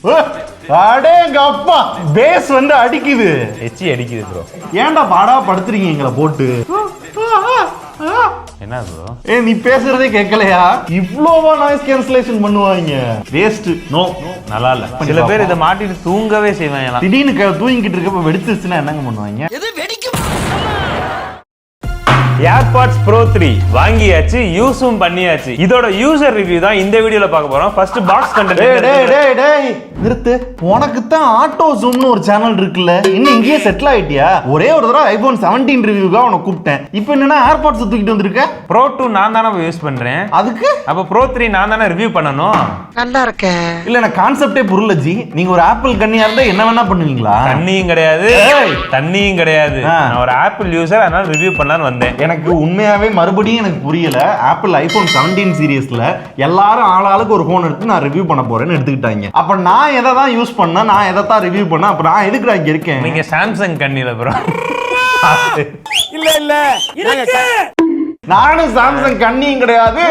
அடேங்கப்பா பேஸ் வந்து அடிக்குது, எச்சி அடிக்குது ப்ரோ. ஏன்டா பாடா படுத்துறீங்க எங்களை போட்டு? என்ன ப்ரோ? நீ பேசுறதே கேட்கலையா? இவ்வளவா நாய்ஸ் கேன்சலேஷன் பண்ணுவாங்க? வேஸ்ட். நோ, நல்லா இல்ல. சில பேர் இதை மாட்டிட்டு தூங்கவே செய்வாங்க. திடீர்னு தூங்கிட்டு இருக்கப்ப வெடிச்சிருச்சுன்னா என்னங்க பண்ணுவாங்க? AirPods Pro 3 வாங்கியாச்சு, யூஸும் பண்ணியாச்சு. இதோட யூசர் ரிவ்யூ தான் இந்த வீடியோல பார்க்க போறோம். First box content. நிறுத்து. உனக்கு தான் ஆட்டோ ஜூம்னு ஒரு சேனல் இருக்குல்ல, இன்னும் இங்கேயே செட்டில் ஆயிட்டியா? ஒரே ஒரு தடவை iPhone 17 ரிவ்யூக்காக உனக்கு கூப்பிட்டேன். இப்போ என்னன்னா AirPods தூக்கிட்டு வந்திருக்க? Pro 2 நான் தானே யூஸ் பண்றேன். அதுக்கு அப்ப Pro 3 நான் தானே ரிவ்யூ பண்ணணும். நல்லா இருக்க. இல்ல எனக்கு கான்செப்டே புரியல ஜி. நீங்க ஒரு ஆப்பிள் கண்ணியா இருந்தா என்ன வேணா பண்ணுவீங்களா? கண்ணியும் கிடையாது, தண்ணியும் கிடையாது. நான் ஒரு ஆப்பிள் யூசர், அதனால ரிவ்யூ பண்ணலான்னு வந்தேன். எனக்கு உண்மையாவே மறுபடியும் எனக்கு புரியல. ஆப்பிள் iPhone 17 சீரிஸ்ல எல்லாரும் ஆளாளுக்கு ஒரு போன் எடுத்து நான் ரிவ்யூ பண்ண போறேன்னு எடுத்துக்கிட்டாங்க. அப்ப நான் எதை தான் யூஸ் பண்ண, நான் எதை தான் ரிவ்யூ பண்ண, அப்ப நான் எதுக்கு இங்க இருக்கேன்? நீங்க சாம்சங் கண்ணில ப்ரோ. இல்ல நானும் சாம்சங் கண்ணியும் கிடையாது,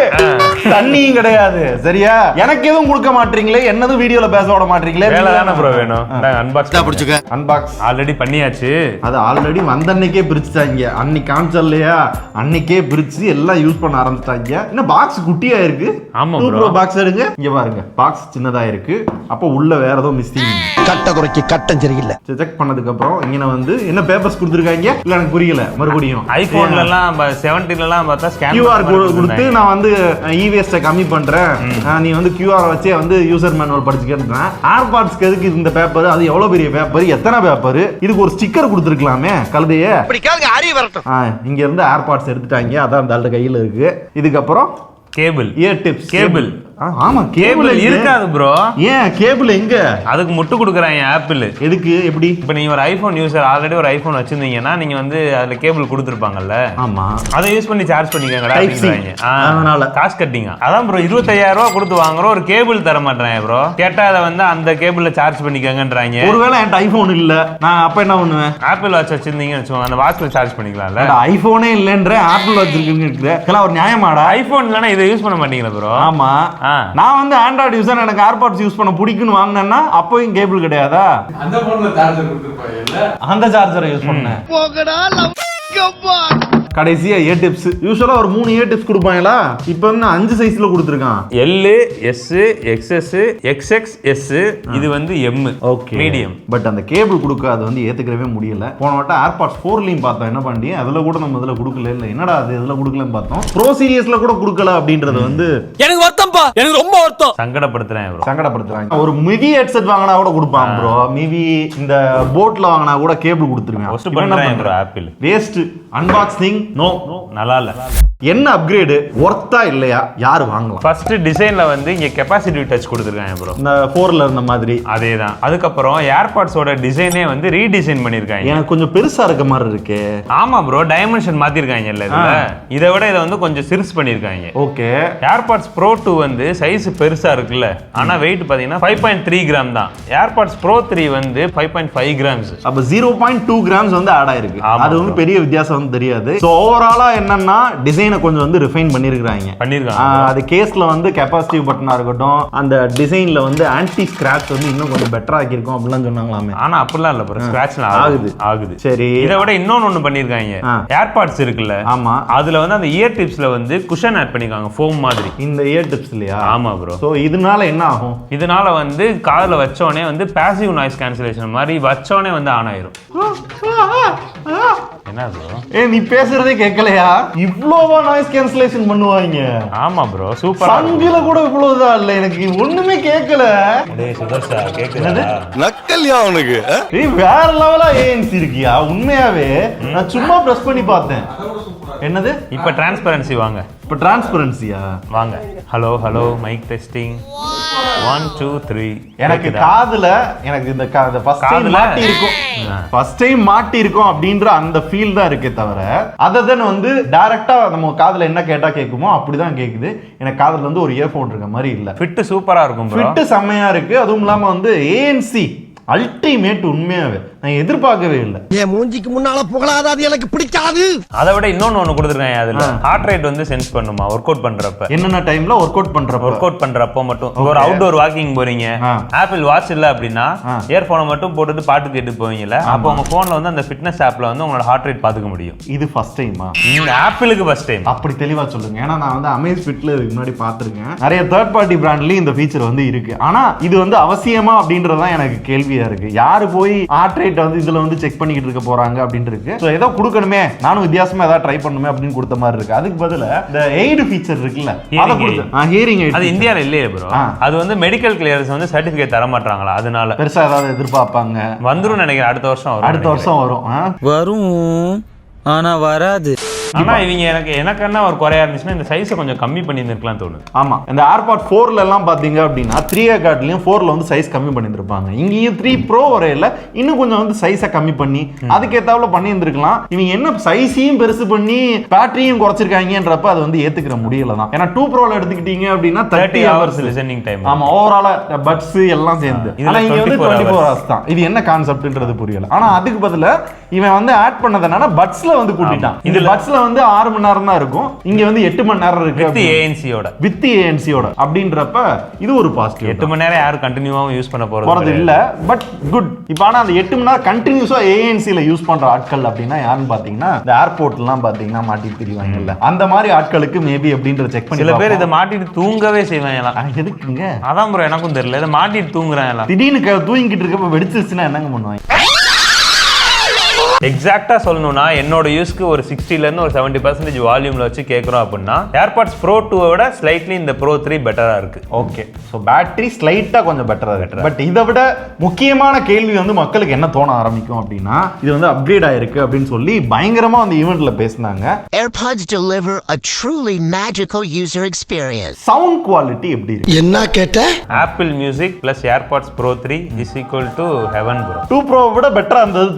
தண்ணியும் கிடையாது. சரியா? எனக்கு எதுவும் கொடுக்க மாட்டீங்களே, என்னதும் வீடியோல பேச விட மாட்டீங்களே. வேலை தானே ப்ரோ வேணும். அன்பாக்ஸ் தான் பிடிச்சுக்க. அன்பாக்ஸ் ஆல்ரெடி பண்ணியாச்சு. அது ஆல்ரெடி வந்த அன்னைக்கே பிரிச்சுட்டாங்க. அன்னைக்கு காமிச்சல்லையா, அன்னைக்கே பிரிச்சு எல்லாம் யூஸ் பண்ண ஆரம்பிச்சிட்டாங்க. என்ன பாக்ஸ் குட்டியா இருக்கு? ஆமா ப்ரோ. பாக்ஸ் எடுங்க, இங்க பாருங்க. பாக்ஸ் சின்னதா இருக்கு. அப்ப உள்ள வேற ஏதோ மிஸ்டேக். கட்ட குறைக்கு கட்டம் சரியில்லை. செக் பண்ணதுக்கு அப்புறம் இங்க வந்து என்ன பேப்பர்ஸ் கொடுத்துருக்காங்க? இல்ல எனக்கு புரியல. மறுபடியும் ஐபோன்ல எல்லாம் 17ல எல்லாம் பார்த்தா ஸ்கேன் QR கொடுத்து நான் வந்து இ-வேஸ்ட கம்மி பண்றேன், நீ வந்து QR வச்சே வந்து யூசர் மேனுவல் படிச்சுக்கிறேன். AirPodsக்கு எதுக்கு இந்த பேப்பர்? அது எவ்வளவு பெரிய பேப்பர், எத்தனை பேப்பர்? இதுக்கு ஒரு ஸ்டிக்கர் கொடுத்துருக்கலாமே கழுதையே. இங்க இருந்து AirPods எடுத்துட்டாங்க. அதான் அந்த கையில இருக்கு. இதுக்கப்புறம் கேபிள், இயர் டிப்ஸ் கேபிள். ஆமா கேபிள் இருக்காது ப்ரோ. ஏன் கேபிள் எங்க? அதுக்கு முட்டு கொடுக்குறாங்க ஆப்பிள். எதுக்கு? எப்படி? இப்போ நீங்க ஒரு ஐபோன் யூசர், ஆல்ரெடி ஒரு ஐபோன் வச்சிருந்தீங்கன்னா நீங்க வந்து அதுல கேபிள் கொடுத்துருப்பாங்கல்ல. ஆமா, அதை யூஸ் பண்ணி சார்ஜ் பண்ணிக்கங்கடா. அதனால காசு கட்டிங்க. அதான் ப்ரோ 25,000 ரூபாய் கொடுத்து வாங்குறோம், ஒரு கேபிள் தர மாட்டேறாங்க ப்ரோ. கேட்டா அதை வந்து அந்த கேபிள்ல சார்ஜ் பண்ணிக்கங்கன்றாங்க. ஒருவேளை என்கிட்ட ஐபோன் இல்ல, நான் அப்ப என்ன பண்ணுவேன்? ஆப்பிள் வாட்ச் வச்சிருந்தீங்கன்னு வச்சுக்கோங்க, அந்த வாட்ச்ல சார்ஜ் பண்ணிக்கலாம்ல. ஐபோனே இல்லன்ற ஆப்பிள் வாட்ச் இருக்குன்னு ஒரு நியாயமாடா? ஐபோன் இல்லனா இதை யூஸ் பண்ண மாட்டீங்களா ப்ரோ? ஆமா, நான் வந்து ஆண்ட்ராய்டு யூசர், எனக்கு AirPods யூஸ் பண்ண பிடிக்குன்னு வாங்கினேன்னா அப்போயும் கேபிள் கிடையாதா? அந்த போன்ல சார்ஜர் கொடுத்துருப்பாங்க, அந்த சார்ஜரை யூஸ் பண்ணேன். கடைசியா ஏ டிப்ஸ். யூசுவலா ஒரு 3 ஏ டிப்ஸ் கொடுப்பாங்களா? இப்போ வந்து 5 சைஸ்ல கொடுத்துருக்கான். L, S, XS, XXS, இது வந்து M. Okay, medium. பட் அந்த கேபிள் கொடுக்க அது வந்து ஏத்துக்கவே முடியல. போன வட்டம் AirPods 4லயும் பார்த்தோம். என்ன பண்ணி அதுல கூட நம்ம இதுல கொடுக்கல. இல்ல என்னடா அது இதுல கொடுக்கலன்னு பார்த்தோம். ப்ரோ சீரிஸ்ல கூட கொடுக்கல அப்படின்றது வந்து எனக்கு வருத்தம்பா, எனக்கு ரொம்ப வருத்தம். சங்கடப்படுத்துறேன் ப்ரோ, சங்கடப்படுத்துறாங்க. ஒரு மிவி ஹெட்செட் வாங்கினா கூட கொடுப்பாங்க ப்ரோ. மிவி இந்த போட்ல வாங்கினா கூட கேபிள் கொடுத்துருவேன். ஃபர்ஸ்ட் பண்றாங்க bro Apple. Waste. Unboxing no, நல்லா இல்ல. என்ன அப்கிரேட் வொர்த்தா இல்லையா? யாரு வாங்கலாம்? ஃபர்ஸ்ட் டிசைன்ல வந்து இங்க கெபாசிட்டிவ் டச் கொடுத்திருக்காங்க ப்ரோ, இந்த 4ல இருந்த மாதிரி. அதேதான். அதுக்கப்புறம் ஏர்பாட்ஸோட டிசைனே வந்து ரீடிசைன் பண்ணிருக்காங்க. எனக்கு கொஞ்சம் பெருசா இருக்க மாதிரி இருக்கு. ஆமா ப்ரோ, டைமென்ஷன் மாத்திருக்காங்கல்ல இதுல. இதை விட இதை வந்து கொஞ்சம் சிறுசு பண்ணிருக்காங்க. ஓகே. ஏர்பாட்ஸ் Pro 2 வந்து சைஸ் பெருசா இருக்குல்ல, ஆனா வெயிட் பாத்தீங்கன்னா 5.3 கிராம் தான். ஏர்பாட்ஸ் Pro 3 வந்து 5.5 கிராம்ஸ். அப்ப 0.2 கிராம்ஸ் வந்து ஆட் ஆயிருக்கு. அது வந்து பெரிய வித்தியாசம் வந்து தெரியாது. சோ ஓவராலா என்னன்னா டிசைன் கொஞ்சம் வந்து ரிஃபைன் பண்ணிருக்காங்க. அது கேஸ்ல வந்து கெபாசிட்டிவ் பட்டனா இருக்கட்டும், அந்த டிசைன்ல வந்து ஆன்டி ஸ்கிராட்ச் வந்து இன்னும் கொஞ்சம் பெட்டரா ஆக்கிருக்கும் அப்படிலாம் சொன்னாங்களாமே. ஆனா அப்படிலாம் இல்ல ப்ரோ, ஸ்கிராட்ச்ல ஆகுது. சரி, இதை விட இன்னொன்னு ஒன்னு பண்ணிருக்காங்க. ஏர்பாட்ஸ் இருக்குல்ல, ஆமா, அதுல வந்து அந்த இயர் டிப்ஸ்ல வந்து குஷன் ஆட் பண்ணிருக்காங்க, ஃபோம் மாதிரி. இந்த இயர் டிப்ஸ் இல்லையா? ஆமா ப்ரோ. சோ இதனால என்ன ஆகும்? இதனால வந்து காதுல வச்சோனே வந்து பாசிவ் நாய்ஸ் கேன்சலேஷன் மாதிரி வச்சோனே வந்து ஆன் ஆயிரும். என்ன ப்ரோ? நீ பேசுறதே கேட்கலையா? இவ்வளவா நாய்ஸ் கேன்சலேஷன் பண்ணுவாங்க? ஆமா ப்ரோ, சூப்பரா. சங்கில கூட இவ்வளவுதான் இல்ல, எனக்கு ஒண்ணுமே கேட்கல. டேய் சுதர்ஷா, கேக்குதா? நக்கல்யா உனக்கு? வேற லெவலா ANC இருக்கியா? உண்மையாவே நான் சும்மா பிரஸ் பண்ணி பார்த்தேன். என்னது? இப்ப டிரான்ஸ்பரன்சி வாங்க. இப்ப டிரான்ஸ்பரன்சியா? வாங்க. Hello hello, mic testing 1 2 3. எனக்கு காதுல எனக்கு இந்த ஃபர்ஸ்ட் டைம் மாட்டி இருக்கும், ஃபர்ஸ்ட் டைம் மாட்டி இருக்கும் அப்படின்ற அந்த ஃபீல் தான் இருக்கே தவிர அதன் வந்து டைரக்டா நம்ம காதுல என்ன கேட்டா கேக்குமோ அப்படிதான் கேக்குது. எனக்கு காதுல வந்து ஒரு இயர்போன் இருக்க மாதிரி இல்ல. ஃபிட் சூப்பரா இருக்கும் ப்ரோ. ஃபிட் செமையா இருக்கு. அதுவும் இல்லாம வந்து ANC அல்டிமேட். உண்மையாவே நான் எதிர்பார்க்கவே இல்லை. என் மூஞ்சிக்கு முன்னால புகழாத, அது எனக்கு பிடிக்காது. அதை விட இன்னொன்னு கொடுத்துருக்கேன். அதுல ஹார்ட் ரேட் வந்து சென்ஸ் பண்ணுமா ஒர்க் அவுட் பண்றப்ப, என்னென்ன டைம்ல ஒர்க் அவுட் பண்றப்போ மட்டும். ஒரு அவுட்டோர் வாக்கிங் போறீங்க, ஆப்பிள் வாட்ச் இல்ல அப்படின்னா இயர்போனை மட்டும் போட்டுட்டு பாட்டு கேட்டு போவீங்கல்ல, அப்போ உங்க போன்ல வந்து அந்த ஃபிட்னஸ் ஆப்ல வந்து உங்களோட ஹார்ட் ரேட் பாத்துக்க முடியும். இது ஃபர்ஸ்ட் டைமா? இந்த ஆப்பிளுக்கு ஃபர்ஸ்ட் டைம். அப்படி தெளிவா சொல்லுங்க. ஏன்னா நான் வந்து அமேஸ்ஃபிட்ல இதுக்கு முன்னாடி பார்த்திருக்கேன். நிறைய தேர்ட் பார்ட்டி பிராண்ட்லயும் இந்த ஃபீச்சர் வந்து இருக்கு. ஆனா இது வந்து அவசியமா அப்படின்றதான் எனக்கு கேள்வியா இருக்கு. யாரு போய் ஹார்ட் ரேட் வந்து இதுல வந்து செக் பண்ணிக்கிட்டு இருக்க போறாங்க அப்படின்னு இருக்கு. சோ ஏதோ கொடுக்கணுமே, நானும் வித்தியாசமா ஏதாவது ட்ரை பண்ணுமே அப்படின்னு கொடுத்த மாதிரி இருக்கு. அதுக்கு பதிலா இந்த எய்டு ஃபீச்சர் இருக்குல்ல, அத கொடுத்து ஹியரிங் எய்ட். அது இந்தியால இல்லையே ப்ரோ. அது வந்து மெடிக்கல் கிளியரன்ஸ் வந்து சர்டிபிகேட் தர மாட்டாங்களா, அதனால பெருசா ஏதாவது எதிர்பார்ப்பாங்க. வந்துரும் நினைக்கிறேன். அடுத்த வருஷம் வரும் ஆனா வராது. ஆனா இவங்க எனக்கு என்ன ஒரு குறையா இருந்துச்சுன்னா இந்த சைஸை கொஞ்சம் கம்மி பண்ணியிருக்கலாம் தோணுது. ஆமா, இந்த ஏர்பாட் 4ல எல்லாம் பாத்தீங்க அப்படின்னா 3A கார்ட்லயும் 4ல வந்து சைஸ் கம்மி பண்ணியிருப்பாங்க. இங்கேயும் 3 Pro வரையில இன்னும் கொஞ்சம் வந்து சைஸை கம்மி பண்ணி அதுக்கேத்தாப்புல பண்ணி இருந்திருக்கலாம். இவங்க என்ன சைஸையும் பெருசு பண்ணி பேட்டரியும் குறைச்சிருக்காங்கன்றப்ப அது வந்து ஏத்துக்கிற முடியல தான். ஏன்னா 2 Proல எடுத்துக்கிட்டீங்க அப்படின்னா 30 hours லிசனிங் டைம். ஆமா, ஓவராலா பட்ஸ் எல்லாம் சேர்ந்து. ஆனா இங்க வந்து 24 hours தான். இது என்ன கான்செப்ட்ன்றது புரியல. ஆனா அதுக்கு பதிலா இவன் வந்து ஆட் பண்ணது என்னன்னா பட்ஸ்ல வந்து கூட்டிட்டான். இந்த பட்ஸ்ல வந்து 6 மணி நேரம் தான் இருக்கும், இங்க வந்து 8 மணி நேரம் இருக்கு வித் ஏஎன்சியோட அப்படின்றப்ப இது ஒரு பாசிட்டிவ். 8 மணி நேரம் யாரும் கண்டினியூவாவும் யூஸ் பண்ண போறது இல்ல, பட் குட். இப்போ ஆனா அந்த 8 மணி நேரம் கண்டினியூஸா ஏஎன்சில யூஸ் பண்ற ஆட்கள் அப்படின்னா யாருன்னு பாத்தீங்கன்னா இந்த ஏர்போர்ட் எல்லாம் பாத்தீங்கன்னா மாட்டிட்டு தெரிவாங்கல்ல, அந்த மாதிரி ஆட்களுக்கு மேபி அப்படின்ற செக் பண்ணி. சில பேர் இதை மாட்டிட்டு தூங்கவே செய்வாங்க. எதுக்குங்க? அதான் ப்ரோ எனக்கும் தெரியல. இதை மாட்டிட்டு தூங்குறாங்க. திடீர்னு தூங்கிட்டு இருக்கப்ப வெடிச்சிருச்சுன்னா என்னங்க பண்ணுவாங்க? எக்ஸாக்டா சொல்லணும்னா என்னோட யூஸ்க்கு ஒரு 60ல இருந்து ஒரு 70% வால்யூம்ல வச்சு கேட்கறோம் அப்படின்னா AirPods Pro 2 விட ஸ்லைட்லி இந்த Pro 3 பெட்டரா இருக்கு. ஓகே, சோ பேட்டரி ஸ்லைட்டா கொஞ்சம் பெட்டரா இருக்கு. பட் இதை விட முக்கியமான கேள்வி வந்து மக்களுக்கு என்ன தோண ஆரம்பிக்கும் அப்படின்னா, இது வந்து அப்கிரேட் ஆயிருக்கு அப்படின்னு சொல்லி பயங்கரமா அந்த ஈவென்ட்ல பேசினாங்க. AirPods deliver a truly magical user experience. Sound quality எப்படி இருக்கு? என்ன கேட்ட? Apple Music plus AirPods Pro 3 is equal to heaven bro. 2 Pro விட பெட்டரா இருந்தது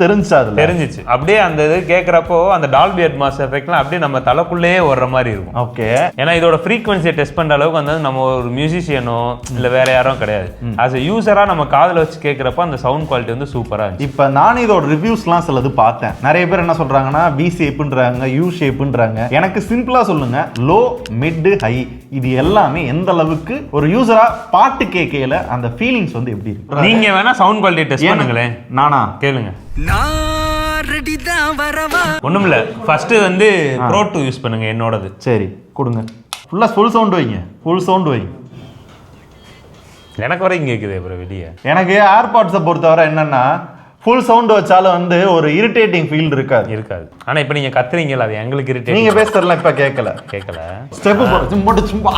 தெரிஞ்சுச்சு. அப்படியே அந்த இது கேக்குறப்போ அந்த டால்பி அட்மாஸ் எஃபெக்ட்லாம் அப்படியே நம்ம தலைக்குள்ளேயே ஓடுற மாதிரி இருக்கும். ஓகே, ஏன்னா இதோட ஃப்ரீக்வன்சியை டெஸ்ட் பண்ற அளவுக்கு வந்து நம்ம ஒரு மியூசிஷியனோ இல்ல வேற யாரும் கிடையாது. ஆஸ் எ யூசரா நம்ம காதுல வச்சு கேக்குறப்ப அந்த சவுண்ட் குவாலிட்டி வந்து சூப்பரா இருந்துச்சு. இப்போ நான் இதோட ரிவ்யூஸ்லாம் சிலது பார்த்தேன். நிறைய பேர் என்ன சொல்றாங்கன்னா V ஷேப்ன்றாங்க, U ஷேப்ன்றாங்க. எனக்கு சிம்பிளா சொல்லுங்க, லோ மிட் ஹை இது எல்லாமே எந்த அளவுக்கு ஒரு யூசரா பாட்டு கேட்கல அந்த ஃபீலிங்ஸ் வந்து எப்படி இருக்கு? நீங்க வேணா சவுண்ட் குவாலிட்டி டெஸ்ட் பண்ணுங்களேன். நானா கேளுங்க. ஒண்ணும் இல்ல, ஃபர்ஸ்ட் வந்து Pro 2 யூஸ் பண்ணுங்க என்னோடது. சரி கொடுங்க, ஃபுல் சவுண்ட் வைங்க, ஃபுல் சவுண்ட் வைங்க. எனக்கு வரை இங்க கேக்குதே ப்ரோ வெளியே. எனக்கு ஏர்பாட்ஸை பொறுத்தவரை என்னன்னா ஃபுல் சவுண்ட் வச்சாலும் வந்து ஒரு இரிட்டேட்டிங் ஃபீல் இருக்காது. ஆனா இப்போ நீங்க கத்துறீங்கல, அது எங்களுக்கு இரிட்டேட். நீங்க பேசுறதுல இப்ப கேட்கல ஸ்டெப் போற சும்மா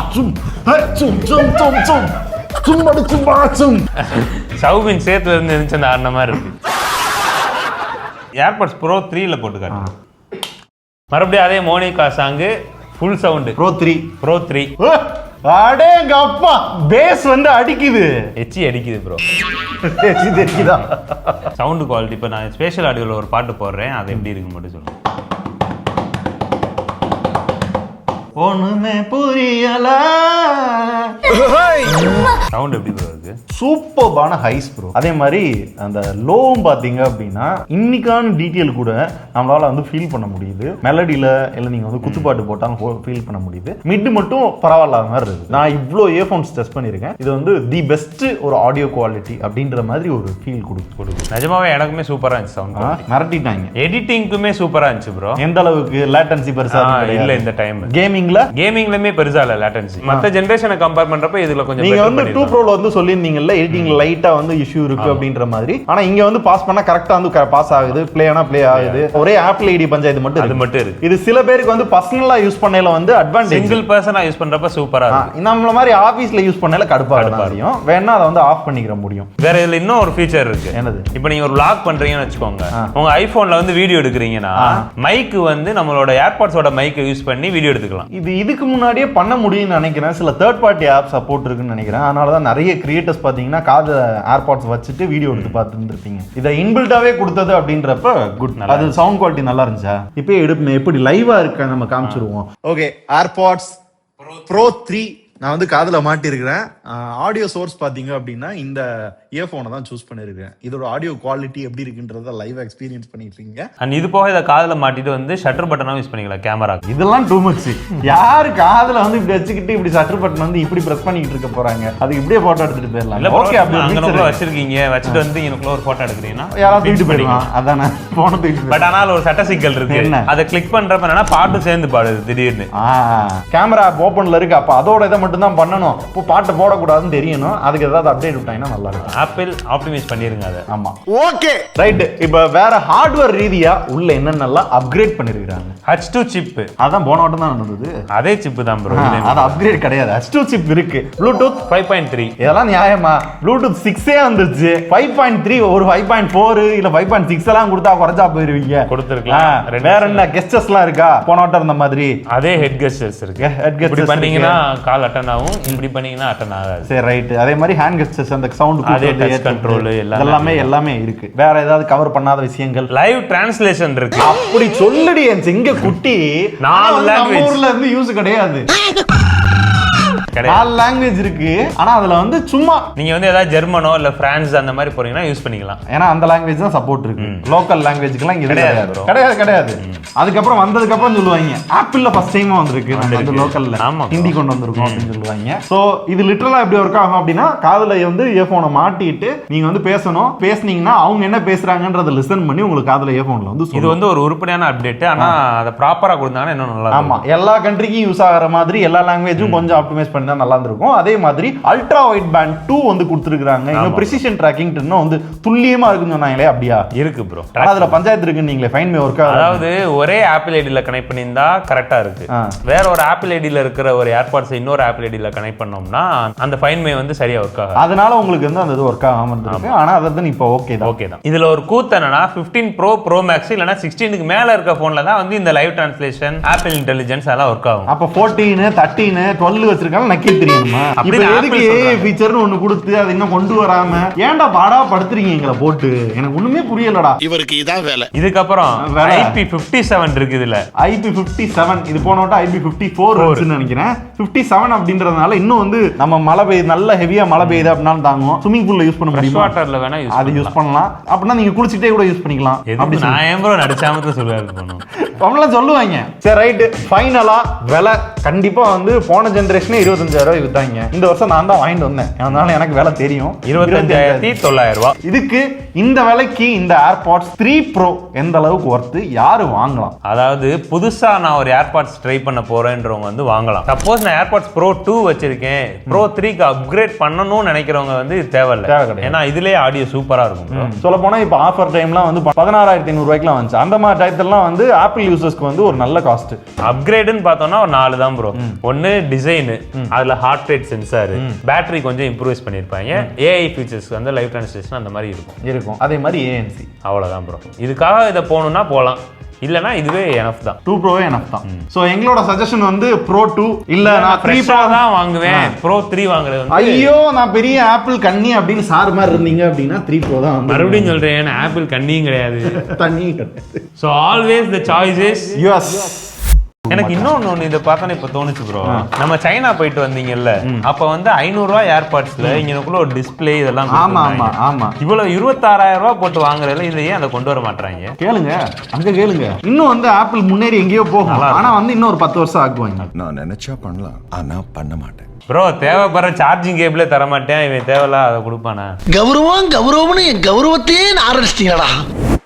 சவுபின் சேத்துல இருந்து இருந்துச்சு அந்த ஆன மாதிரி இருக்கு. AirPods Pro 3ல போட்டு காட்டு. மறுபடியும் அதே Monica song full sound Pro 3 அடேங்க அப்பா, பேஸ் வந்து அடிக்குது, எச்சி அடிக்குது ப்ரோ. எச்சி தெரியுதா? சவுண்ட் குவாலிட்டி இப்போ நான் ஸ்பெஷல் ஆடியோல ஒரு பாட்டு போடுறேன், அது எப்படி இருக்குன்னு மட்டும் சொல்லுங்க. ஒண்ணுமே புரியல. சவுண்ட் எப்படி ப்ரோ இருக்கு? சூப்பர்பான ஹைஸ் ப்ரோ. அதே மாதிரி அந்த லோவும் பாத்தீங்க அப்படின்னா இன்னைக்கான டீட்டெயில் கூட நம்மளால வந்து ஃபீல் பண்ண முடியுது. மெலடியில இல்ல நீங்க வந்து குத்துப்பாட்டு போட்டாலும் ஃபீல் பண்ண முடியுது. மிட் மட்டும் பரவாயில்லாத மாதிரி இருக்கு. நான் இவ்வளோ இயர்ஃபோன்ஸ் டெஸ்ட் பண்ணியிருக்கேன். இது வந்து தி பெஸ்ட் ஒரு ஆடியோ குவாலிட்டி அப்படின்ற மாதிரி ஒரு ஃபீல் கொடுக்கும். நிஜமாவே எனக்குமே சூப்பரா இருந்துச்சு சவுண்ட். மிரட்டிட்டாங்க. எடிட்டிங்க்குமே சூப்பரா இருந்துச்சு ப்ரோ. எந்த அளவுக்கு லேட்டன்சி பெருசா இல்ல இந்த டைம். கேமிங்லமே பெருசா இல்ல லேட்டன்சி. மத்த ஜெனரேஷனை கம்பேர் பண்றப்ப இதுல கொஞ்சம் நீங்க வந்து 2 Proல வந்து சொல்லிருந்தீங்கல்ல எடிட்டிங்ல லைட்டா வந்து இஷ்யூ இருக்கு அப்படின்ற மாதிரி. ஆனா இங்க வந்து பாஸ் பண்ணா கரெக்ட்டா வந்து பாஸ் ஆகுது, ப்ளே ஆனா ப்ளே ஆகுது. ஒரே ஆப்பிள் ஐடி பஞ்சாயத்து மட்டும் இருக்கு. இது சில பேருக்கு வந்து பர்சனலா யூஸ் பண்ணையில வந்து அட்வான்டேஜ். சிங்கிள் பர்சனா யூஸ் பண்றப்ப சூப்பரா இருக்கு. நம்மள மாதிரி ஆபீஸ்ல யூஸ் பண்ணையில கடுப்பா இருக்கும். வேணா அதை வந்து ஆஃப் பண்ணிக்கிற முடியும். வேற இதுல இன்னும் ஒரு ஃபீச்சர் இருக்கு. என்னது? இப்போ நீங்க ஒரு vlog பண்றீங்கன்னு வெச்சுக்கோங்க. உங்க ஐபோன்ல வந்து வீடியோ எடுக்குறீங்கன்னா மைக் வந்து நம்மளோட ஏர்பாட்ஸோட மைக்கை யூஸ் பண்ணி வீடியோ எடுத்துக்கலாம். இதுக்கு முன்னாடியே பண்ண முடியும்னு நினைக்கிறேன். சில தேர்ட் பார்ட்டி ஆப் சப்போர்ட் இருக்குன்னு நினைக்கிறேன். அதனால தான் நிறைய கிரியேட்டர்ஸ் பார்த்தீங்கன்னா காது ஏர்பாட்ஸ் வச்சுட்டு வீடியோ எடுத்து பார்த்துருப்பீங்க. இதை இன்பில்டாவே கொடுத்தது அப்படின்றப்ப குட். அது சவுண்ட் குவாலிட்டி நல்லா இருந்துச்சா? இப்போ எடுப்பு எப்படி லைவா இருக்க நம்ம காமிச்சிருவோம். ஓகே, ஏர்பாட்ஸ் Pro 3 நான் வந்து காதுல மாட்டிருக்கிறேன். ஆடியோ சோர்ஸ் பாத்தீங்க அப்படின்னா இந்த இயர்போனை தான் சூஸ் பண்ணிருக்கேன். இதோட ஆடியோ குவாலிட்டி எப்படி இருக்குன்றத லைவ் எக்ஸ்பீரியன்ஸ் பண்ணிட்டு இருக்கீங்க. அண்ட் இது போக இதை காதுல மாட்டிட்டு வந்து ஷட்டர் பட்டனா யூஸ் பண்ணிக்கலாம் கேமரா. இதெல்லாம் டூ மச். யாரு காதுல வந்து இப்படி வச்சுக்கிட்டு இப்படி ஷட்டர் பட்டன் வந்து இப்படி பிரஸ் பண்ணிட்டு இருக்க போறாங்க? அது இப்படியே போட்டோ எடுத்துட்டு போயிடலாம். ஓகே, அப்படி அங்கனக்குள்ள வச்சிருக்கீங்க, வச்சிட்டு வந்து இங்கனக்குள்ள ஒரு போட்டோ எடுக்கிறீங்கன்னா யாராவது தூக்கிட்டு போயிடலாம். அதானே போன தூக்கிட்டு. பட் ஆனால் ஒரு சட்ட சிக்கல் இருக்கு. அதை கிளிக் பண்றப்ப என்னன்னா பாட்டு சேர்ந்து பாடுது திடீர்னு. கேமரா ஓபன்ல இருக்கு, அப்ப அதோட இதை மட்டும் தான் பண்ணணும். இப்போ பாட்டு போடக்கூடாதுன்னு தெரியணும். அதுக்கு ஏதாவது அப்டேட் விட்டாங்கன்னா நல்லா இருக்கும். ஆப்பிள் ஆப்டிமைஸ் பண்ணிருங்க அதை. ஆமா, ஓகே ரைட். இப்போ வேற ஹார்ட்வேர் ரீதியா உள்ள என்னென்னலாம் அப்கிரேட் பண்ணிருக்காங்க? H2 chip. அதான் போன வட்டம் தான் நடந்தது. அதே சிப் தான் ப்ரோ. அது அப்கிரேட் கிடையாது. H2 சிப் இருக்கு. ப்ளூடூத் 5.3. இதெல்லாம் நியாயமா? ப்ளூடூத் 6 வந்துருச்சு. 5.3 ஒரு 5.4 இல்ல 5.6 எல்லாம் கொடுத்தா குறைஞ்சா போயிருவீங்க. கொடுத்துருக்கலாம். வேற என்ன கெஸ்டர்ஸ்லாம் இருக்கா? போன வட்டம் இருந்த மாதிரி அதே ஹெட் கெஸ்டர்ஸ் இருக்கு. இப்படி பண்ணீங்கன்னா கால் அட்டன் ஆகும், இப்படி பண்ணீங்கன்னா அட்டன் ஆகாது. சரி ரைட். அதே மாதிரி ஹேண்ட் கெஸ்டர்ஸ், அந்த சவுண்ட் கண்ட்ரோல் எல்லாமே இருக்கு. வேற ஏதாவது கவர் பண்ணாத விஷயங்கள்? லைவ் டிரான்ஸ்லேஷன் இருக்கு. அப்படி சொல்லுடி எங்க குட்டி. 4 லாங்குவேஜ் ஊர்ல இருந்து யூஸ் கிடையாது. 4 லாங்குவேஜ் இருக்கு. ஆனா அதுல வந்து சும்மா நீங்க வந்து ஏதாவது ஜெர்மனோ இல்ல பிரான்ஸ் அந்த மாதிரி போறீங்கன்னா யூஸ் பண்ணிக்கலாம். ஏன்னா அந்த லாங்குவேஜ் தான் சப்போர்ட் இருக்கு. லோக்கல் லாங்குவேஜ்க்குலாம் இங்க கிடையாது. அதுக்கப்புறம் வந்ததுக்கு அப்புறம் சொல்லுவாங்க ஆப்பிள்ல ஃபர்ஸ்ட் டைமா வந்திருக்கு நம்ம லோக்கல்ல ஹிந்தி கொண்டு வந்திருக்கோம் அப்படின்னு சொல்லுவாங்க. சோ இது லிட்டரலா எப்படி ஒர்க் ஆகும் அப்படின்னா, காதுல வந்து இயர்போனை மாட்டிட்டு நீங்க வந்து பேசுனீங்கன்னா அவங்க என்ன பேசுறாங்கன்றத லிசன் பண்ணி உங்களுக்கு காதுல இயர்போன்ல வந்து இது வந்து ஒரு உருப்படியான அப்டேட். ஆனா அதை ப்ராப்பரா கொடுத்தாங்கன்னா இன்னும் நல்லா. ஆமா, எல்லா கண்ட்ரிக்கும் யூஸ் ஆகிற மாதிரி எல்லா லாங்குவேஜும் கொஞ்சம் ஆப்டிமைஸ் பண்ணி தான் நல்லா இருந்திருக்கும். அதே மாதிரி அல்ட்ரா வைட் பேண்ட் 2 வந்து கொடுத்துருக்காங்க. இன்னும் பிரிசிஷன் ட்ராக்கிங் இன்னும் வந்து துல்லியமா இருக்குன்னு சொன்னாங்களே, அப்படியா இருக்கு ப்ரோ? அதுல பஞ்சாயத்து இருக்கு. நீங்களே ஃபைன் மே ஒர்க் ஆகும். அதாவது ஒரே ஆப்பிள் ஐடியில கனெக்ட் பண்ணியிருந்தா கரெக்டா இருக்கு. வேற ஒரு ஆப்பிள் ஐடியில இருக்கிற ஒரு ஏர்பாட்ஸ் இன்னொரு ஆப்பிள் ஐடியில கனெக்ட் பண்ணோம்னா அந்த ஃபைன் மே வந்து சரியா ஒர்க் ஆகும். அதனால உங்களுக்கு வந்து அந்த இது ஒர்க் ஆகாம இருக்கு. ஆனா அது இப்போ ஓகே தான். இதுல ஒரு கூத்து என்னன்னா 15 ப்ரோ மேக்ஸ் இல்லனா 16க்கு மேல இருக்க போன்ல தான் வந்து இந்த லைவ் டிரான்ஸ்லேஷன் ஆப்பிள் இன்டெலிஜென்ஸ் எல்லாம் ஒர்க் ஆகும். அப்ப 14 13 12 வச்சிருக்காங்க. நக்கி தெரியுமா? இப்போ எதுக்கு ஏஐ ஃபீச்சர்னு ஒன்னு கொடுத்து அதை இன்னும் கொண்டு வராம ஏன்டா பாடா படுத்துறீங்க எங்களை போட்டு? எனக்கு ஒண்ணுமே புரியலடா. இவருக்கு இதான் வேலை. இதுக்கப்புறம் IP57 இருக்கு. இதுல IP57 இது போனோட IP54 வருதுன்னு நினைக்கிறேன். 57 அப்படின்றதுனால இன்னும் வந்து நம்ம மழை பெய்யுது, நல்ல ஹெவியா மழை பெய்யுது அப்படினாலும் தாங்கும். ஸ்விமிங் பூல்ல யூஸ் பண்ண முடியும். வாட்டர்ல வேணா அது யூஸ் பண்ணலாம். அப்படின்னா நீங்க குளிச்சிட்டே கூட யூஸ் பண்ணிக்கலாம். அப்படி நான் ஏன் ப்ரோ நடிச்சாம சொல்லுவாரு போணும். அவங்களாம் சொல்லுவாங்க. சரி ரைட். ஃபைனலா விலை கண்டிப்பா வந்து போன ஜெனரேஷனே 25,000 வித்தாங்க. இந்த வருஷம் நான் தான் வாங்கிட்டு வந்தேன். அதனால எனக்கு விலை தெரியும். 25,900 ரூபாய். இதுக்கு இந்த விலைக்கு இந்த ஏர்பாட்ஸ் 3 ப்ரோ எந்த அளவுக்கு ஒர்த்து, யாரு வாங்கலாம்? அதாவது புதுசா நான் ஒரு ஏர்பாட்ஸ் ட்ரை பண்ண போறேன்றவங்க வந்து வாங்கலாம். சப்போஸ் நான் ஏர்பாட்ஸ் ப்ரோ 2 வச்சிருக்கேன், ப்ரோ 3க்கு அப்கிரேட் பண்ணணும்னு நினைக்கிறவங்க வந்து தேவையில்லை. ஏன்னா இதுலயே ஆடியோ சூப்பரா இருக்கும். சொல்ல போனா இப்போ ஆஃபர் டைம்லாம் வந்து 16,500 ரூபாய்க்குலாம் வந்துச்சு. அந்த மாதிரி டயத்துலாம் வந்து ஆப்பிள் யூசர்ஸ்க்கு வந்து ஒரு நல்ல காஸ்ட். அப்கிரேடுன்னு பார்த்தோம்னா ஒரு 4 தான் ப்ரோ. ஒன்னு டிசைன், அதுல ஹார்ட் ரேட் சென்சார், பேட்டரி கொஞ்சம் இம்ப்ரூவைஸ் பண்ணிருப்பாங்க, ஏஐ ஃபீச்சர்ஸ் வந்து லைவ் டிரான்ஸ்லேஷன் அந்த மாதிரி இருக்கும். அதே மாதிரி ANC. அவ்வளவுதான் ப்ரோ. இதுக்காக இதை போகணும்னா போகலாம், இல்லனா இதுவே எனஃப் தான். 2 ப்ரோவே எனஃப் தான். சோ எங்களோட சஜஷன் வந்து ப்ரோ 2 இல்ல நான் 3 ப்ரோ தான் வாங்குவேன். ப்ரோ 3 வாங்குறது வந்து ஐயோ நான் பெரிய ஆப்பிள் கண்ணி அப்படின்னு சார் மாதிரி இருந்தீங்க அப்படின்னா 3 ப்ரோ தான். மறுபடியும் சொல்றேன், ஆப்பிள் கண்ணியும் கிடையாது, தண்ணியும் கிடையாது. So always the choice is yours. எனக்கு இன்னொன்னு இதை பார்த்தா இப்ப தோணுச்சு ப்ரோ. நம்ம சைனா போயிட்டு வந்தீங்கல்ல, அப்ப வந்து 500 ரூபாய் ஏர்பாட்ஸ்ல இங்கனக்குள்ள ஒரு டிஸ்பிளே இதெல்லாம். ஆமா இவ்வளவு 26,000 ரூபாய் போட்டு வாங்குறதுல இதை ஏன் அதை கொண்டு வர மாட்டாங்க? கேளுங்க, அங்க கேளுங்க. இன்னும் வந்து ஆப்பிள் முன்னேறி எங்கேயோ போகும். ஆனா வந்து இன்னும் ஒரு 10 வருஷம் ஆக்குவாங்க. நான் நினைச்சா பண்ணலாம், ஆனா பண்ண மாட்டேன். ப்ரோ தேவைப்படுற சார்ஜிங் கேபிளே தர மாட்டேன், இவன் தேவையில்ல அதை கொடுப்பானா? கௌரவம்னு என் கௌரவத்தையே ஆரம்பிச்சிட்டீங்களா?